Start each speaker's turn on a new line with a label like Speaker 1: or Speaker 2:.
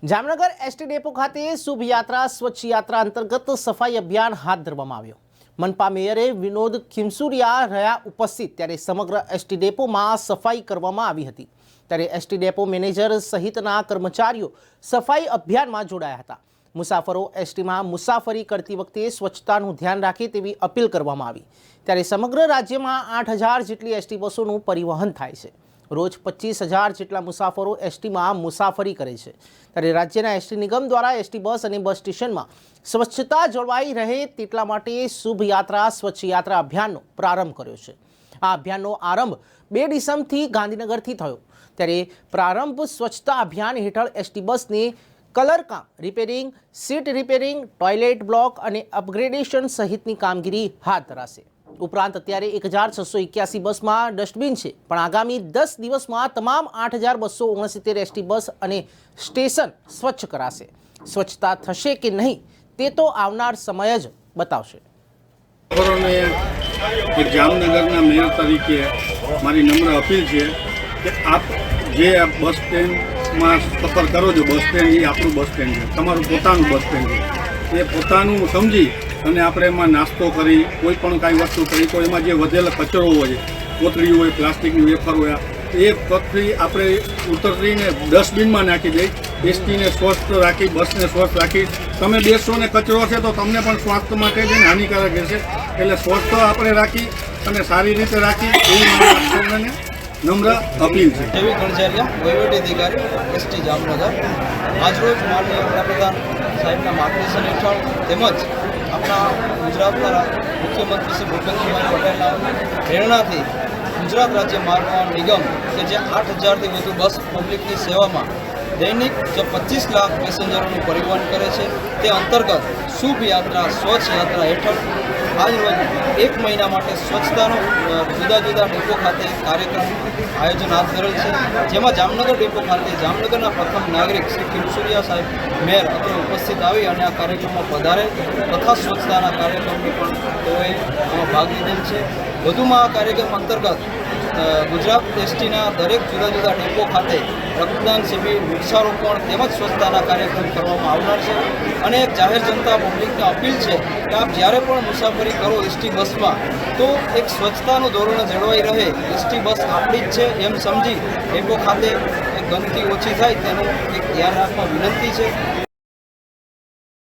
Speaker 1: Jamnagar ST depot ખાતે શુભ યાત્રા સ્વચ્છ યાત્રા અંતર્ગત સફાઈ અભિયાન હાથ ધરવામાં આવ્યો। મનપા મેયરે વિનોદ ખીમસુરિયા રહ્યા ઉપસ્થિત ત્યારે સમગ્ર એસટી ડેપોમાં સફાઈ કરવામાં આવી હતી। ત્યારે એસટી ડેપો મેનેજર સહિતના કર્મચારીઓ સફાઈ અભિયાનમાં જોડાયા હતા। મુસાફરો એસટીમાં મુસાફરી કરતી વખતે સ્વચ્છતાનું ધ્યાન રાખે તેવી અપીલ કરવામાં આવી। ત્યારે સમગ્ર રાજ્યમાં 8,000 જેટલી એસટી બસોનું પરિવહન થાય છે। રોજ 25,000 જેટલા મુસાફરો એસટીમાં મુસાફરી કરે છે। ત્યારે રાજ્યના એસટી નિગમ દ્વારા એસટી બસ અને બસ સ્ટેશનમાં સ્વચ્છતા જળવાઈ રહે તેટલા માટે શુભ યાત્રા સ્વચ્છ યાત્રા અભિયાનનો પ્રારંભ કર્યો છે। આ અભિયાનનો આરંભ 2 ડિસેમ્બરથી ગાંધીનગરથી થયો। ત્યારે પ્રારંભ સ્વચ્છતા અભિયાન હેઠળ એસટી બસને કલર કામ, repairing, seat repairing, toilet block અને અપગ્રેડેશન સહિતની કામગીરી હાથ ધરાશે। ઉપરાંત અત્યારે 1,681 બસમાં ડસ્ટબિન છે, પણ આગામી 10 દિવસમાં તમામ 8,269 એસટી બસ અને સ્ટેશન સ્વચ્છ કરાશે। સ્વચ્છતા થશે કે નહીં તે તો આવનાર સમય જ બતાવશે।
Speaker 2: જામનગરના મેયર તરીકે મારી નમ્ર અપીલ છે કે આપ જે આ બસ સ્ટેન્ડમાં સફર કરો છો, બસ સ્ટેન્ડ એ આપણું બસ સ્ટેન્ડ છે, તમારું પોતાનું બસ સ્ટેન્ડ છે। એ પોતાનું સમજી અને આપણે એમાં નાસ્તો કરી કોઈ પણ કાંઈ વસ્તુ કરી તો એમાં જે વધેલો કચરો હોય, કોથળી હોય, પ્લાસ્ટિકની વેફર હોય, એ કોથળી આપણે ઉતરીને ડસ્ટબિનમાં નાખી દઈ, એસટીને સ્વસ્થ રાખી, બસને સ્વસ્થ રાખી। તમે બેસો ને કચરો છે તો તમને પણ સ્વાસ્થ્ય માટે જ હાનિકારક રહેશે। એટલે સ્વસ્થ આપણે રાખી અને સારી રીતે રાખી એવી મારી સૌને નમ્ર અપીલ છે।
Speaker 3: જેવી ગણજારિયા વહીવટી અધિકારી એસટી જામનગર આજરોજ માનનીય વડાપ્રધાન સાહેબના માર્ગદર્શન હેઠળ તેમજ આપણા ગુજરાતના મુખ્યમંત્રી શ્રી ભૂપેન્દ્રભાઈ પટેલના પ્રેરણાથી ગુજરાત રાજ્ય માર્ગ નિગમ કે જે 8,000થી વધુ બસ પબ્લિકની સેવામાં દૈનિક જે 25 લાખ પેસેન્જરોનું પરિવહન કરે છે તે અંતર્ગત શુભ યાત્રા સ્વચ્છ યાત્રા હેઠળ આજરોજ 1 મહિના માટે સ્વચ્છતાનો જુદા જુદા ડેપો ખાતે કાર્યક્રમ આયોજન હાથ ધરેલ છે। જેમાં જામનગર ડેપો ખાતે જામનગરના પ્રથમ નાગરિક શ્રી ખીમસુરિયા સાહેબ મેયર અત્રે ઉપસ્થિત આવી અને આ કાર્યક્રમમાં પધારેલ તથા સ્વચ્છતાના કાર્યક્રમની પણ તેઓએ ભાગ લીધેલ છે। વધુમાં આ કાર્યક્રમ અંતર્ગત ગુજરાત એસટીના દરેક જુદા જુદા ડેપો ખાતે રક્તદાન શિબિર, વૃક્ષારોપણ તેમજ સ્વચ્છતાના કાર્યક્રમ કરવામાં આવનાર છે। અને એક જાહેર જનતા પબ્લિકને અપીલ છે કે આપ જ્યારે પણ મુસાફરી કરો એસટી બસમાં તો એક સ્વચ્છતાનું ધોરણ જળવાઈ રહે, એસટી બસ આપણી જ છે એમ સમજી ડેપો ખાતે એક ગંદકી ઓછી થાય તેનું એક ધ્યાન રાખવા વિનંતી છે।